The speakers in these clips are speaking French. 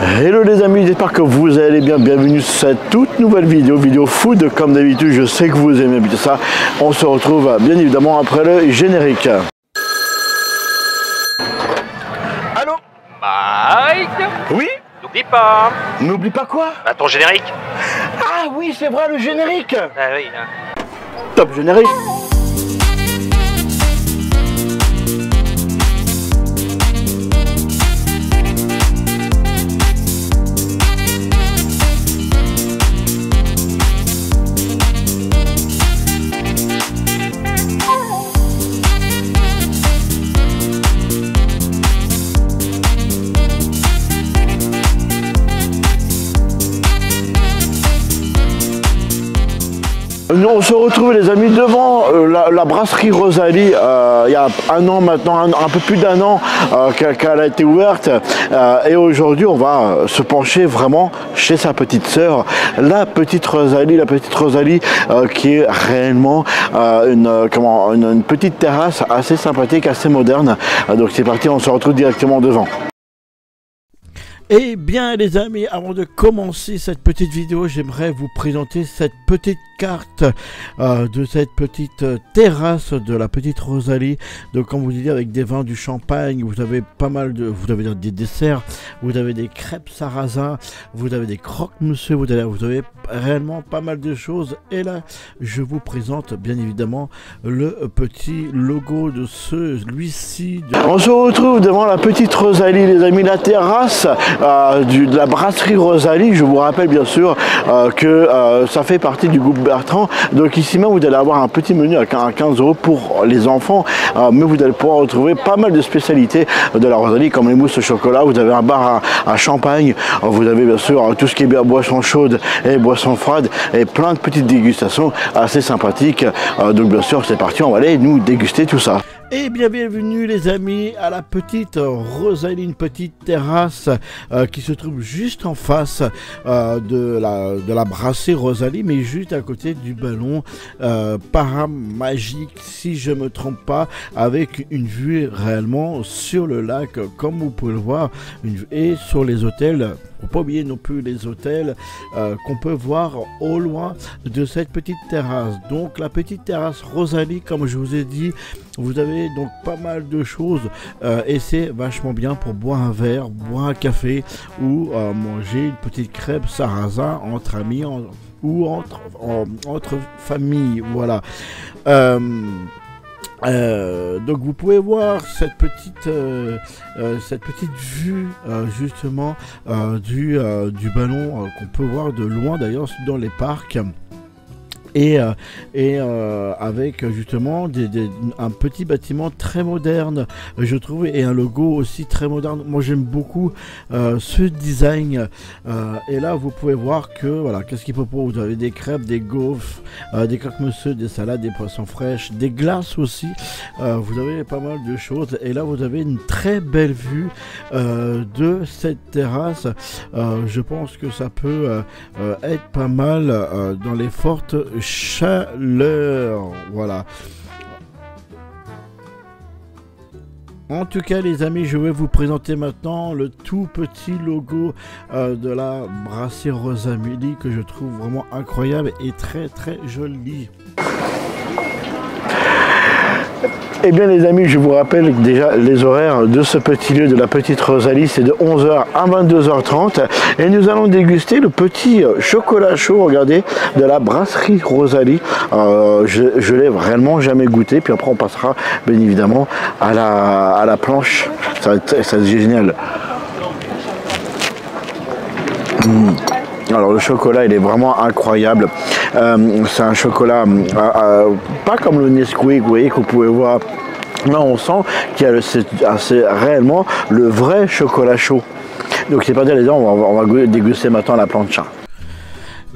Hello les amis, j'espère que vous allez bien, bienvenue sur cette toute nouvelle vidéo food. Comme d'habitude, je sais que vous aimez bien ça. On se retrouve bien évidemment après le générique. Allô Mike. Oui. N'oublie pas. N'oublie pas quoi? Bah, ton générique. Ah oui, c'est vrai, le générique. Ah oui. Hein. Top générique. On se retrouve les amis devant la brasserie Rosalie. Il y a un an maintenant, un peu plus d'un an qu'elle a été ouverte. Et aujourd'hui on va se pencher vraiment chez sa petite sœur, la petite Rosalie qui est réellement une petite terrasse assez sympathique, assez moderne. Donc c'est parti, on se retrouve directement devant. Eh bien les amis, avant de commencer cette petite vidéo, j'aimerais vous présenter cette petite carte de cette petite terrasse de la petite Rosalie. Donc comme vous dites, avec des vins, du champagne, vous avez pas mal de, vous avez des desserts, vous avez des crêpes sarrasin, vous avez des croque-monsieur, vous avez réellement pas mal de choses. Et là, je vous présente bien évidemment le petit logo de celui-ci. On se retrouve devant la petite Rosalie les amis, la terrasse de la brasserie Rosalie. Je vous rappelle bien sûr que ça fait partie du groupe Bertrand. Donc ici même vous allez avoir un petit menu à 15 € pour les enfants, mais vous allez pouvoir retrouver pas mal de spécialités de la Rosalie comme les mousses au chocolat. Vous avez un bar à champagne, vous avez bien sûr tout ce qui est bien boissons chaudes et boissons froides et plein de petites dégustations assez sympathiques. Donc bien sûr c'est parti, on va aller nous déguster tout ça. Et bien bienvenue les amis à la petite Rosalie, une petite terrasse qui se trouve juste en face de la brasserie Rosalie, mais juste à côté du ballon Paramagique, si je me trompe pas, avec une vue réellement sur le lac, comme vous pouvez le voir, et sur les hôtels. Faut pas oublier non plus les hôtels qu'on peut voir au loin de cette petite terrasse. Donc la petite terrasse Rosalie, comme je vous ai dit, vous avez donc pas mal de choses et c'est vachement bien pour boire un verre, boire un café ou manger une petite crêpe sarrasin entre amis ou entre familles. Voilà. Donc vous pouvez voir cette petite vue justement du ballon qu'on peut voir de loin d'ailleurs dans les parcs. Et avec justement un petit bâtiment très moderne, je trouve, et un logo aussi très moderne. Moi j'aime beaucoup ce design. Et là vous pouvez voir que voilà, qu'est-ce qu'il faut pour vous avez des crêpes, des gaufres, des croque-monsieur, des salades, des poissons fraîches, des glaces aussi. Vous avez pas mal de choses. Et là vous avez une très belle vue de cette terrasse. Je pense que ça peut être pas mal dans les fortes chaleur. Voilà. En tout cas les amis, je vais vous présenter maintenant le tout petit logo de la brasserie Rosalie que je trouve vraiment incroyable et très très joli. Eh bien les amis, je vous rappelle déjà les horaires de ce petit lieu de la petite Rosalie, c'est de 11 h à 22 h 30 et nous allons déguster le petit chocolat chaud, regardez, de la brasserie Rosalie. Je l'ai vraiment jamais goûté, puis après on passera bien évidemment à la planche, ça va être génial. Alors le chocolat il est vraiment incroyable, c'est un chocolat pas comme le Nesquik, vous voyez, que vous pouvez voir. Là on sent qu'il y a c'est réellement le vrai chocolat chaud. Donc c'est pas dire les gens, on va déguster maintenant la plancha.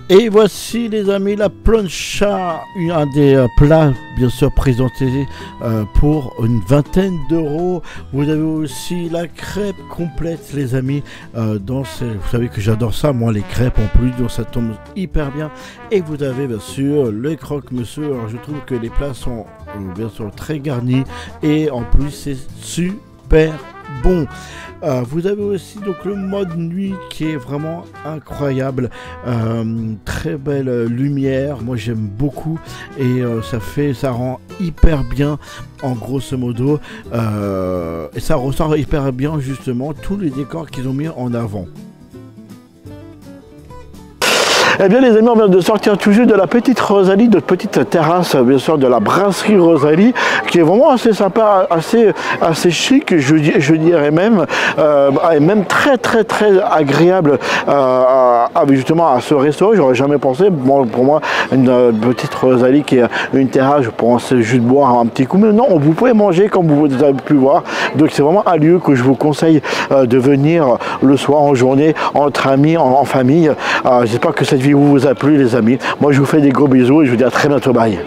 Et voici les amis la plancha, un des plats bien sûr présentés pour une vingtaine d'euros. Vous avez aussi la crêpe complète les amis. Vous savez que j'adore ça, moi les crêpes en plus, donc ça tombe hyper bien. Et vous avez bien sûr le croque-monsieur. Alors je trouve que les plats sont bien sûr très garnis et en plus c'est super bon. Vous avez aussi donc le mode nuit qui est vraiment incroyable, très belle lumière, moi j'aime beaucoup et ça rend hyper bien en grosso modo et ça ressort hyper bien justement tous les décors qu'ils ont mis en avant. Eh bien les amis, on vient de sortir tout juste de la petite Rosalie, de petite terrasse bien sûr de la brasserie Rosalie, qui est vraiment assez sympa, assez chic, je dirais même, et même très agréable justement à ce resto. J'aurais jamais pensé, bon, pour moi une petite Rosalie qui est une terrasse, je pense juste boire un petit coup, mais non, vous pouvez manger comme vous avez pu voir, donc c'est vraiment un lieu que je vous conseille de venir le soir, en journée, entre amis, en famille. J'espère que cette vidéo vous a plu les amis. Moi je vous fais des gros bisous et je vous dis à très bientôt, bye.